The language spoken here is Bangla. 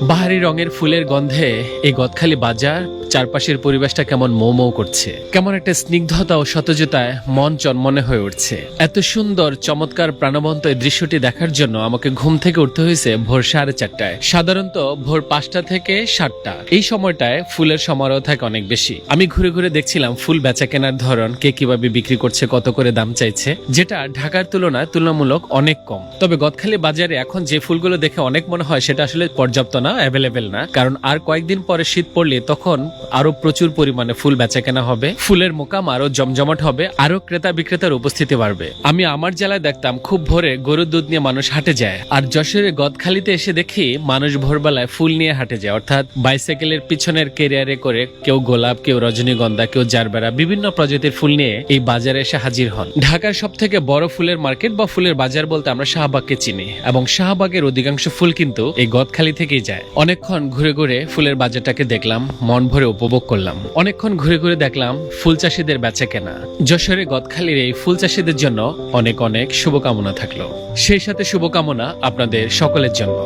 বাহারি রঙের ফুলের গন্ধে এই গদখালি বাজার, চারপাশের পরিবেশটা কেমন মৌ মৌ করছে, কেমন একটা স্নিগ্ধতা ও সতেজতায় মন চনমনে হয়ে উঠছে। এত সুন্দর চমৎকার প্রাণবন্ত এই দৃশ্যটি দেখার জন্য আমাকে ঘুম থেকে উঠতে হয়েছে ভোর 4:30টায়। সাধারণত ভোর 5টা থেকে 7টা এই সময়টায় ফুলের সমারোহ থাকে অনেক বেশি। আমি ঘুরে ঘুরে দেখছিলাম ফুল বেচা কেনার ধরন, কে কিভাবে বিক্রি করছে, কত করে দাম চাইছে, যেটা ঢাকার তুলনায় তুলনামূলক অনেক কম। তবে গদখালি বাজারে এখন যে ফুলগুলো দেখে অনেক মনে হয় সেটা আসলে পর্যাপ্ত না, অ্যাভেলেবেল না, কারণ আর কয়েকদিন পরে শীত পড়লে তখন আরো প্রচুর পরিমাণে ফুল বেচা কেনা হবে, ফুলের মোকাম আরো জমজমাট হবে, আরো ক্রেতা বিক্রেতার উপস্থিতি বাড়বে। আমি আমার জেলায় দেখতাম খুব ভোরে গরুর দুধ নিয়ে মানুষ হাটে যায়, আর যশোরে গদখালিতে এসে দেখি মানুষ ভোরবেলায় ফুল নিয়ে হাটে যায়, অর্থাৎ বাইসাইকেলের পিছনের ক্যারিয়ারে করে কেউ গোলাপ, কেউ রজনীগন্ধা, কেউ জারবেরা, বিভিন্ন প্রজাতির ফুল নিয়ে এই বাজারে এসে হাজির হন। ঢাকার সব থেকে বড় ফুলের মার্কেট বা ফুলের বাজার বলতে আমরা শাহবাগকে চিনি, এবং শাহবাগের অধিকাংশ ফুল কিন্তু এই গদখালি থেকেই যায়। অনেকক্ষণ ঘুরে ঘুরে ফুলের বাজারটাকে দেখলাম, মন ভরে উপভোগ করলাম। অনেকক্ষণ ঘুরে ঘুরে দেখলাম ফুল চাষিদের বেচা কেনা। যশোরে গদখালির এই ফুল চাষিদের জন্য অনেক অনেক শুভকামনা থাকলো, সেই সাথে শুভকামনা আপনাদের সকলের জন্য।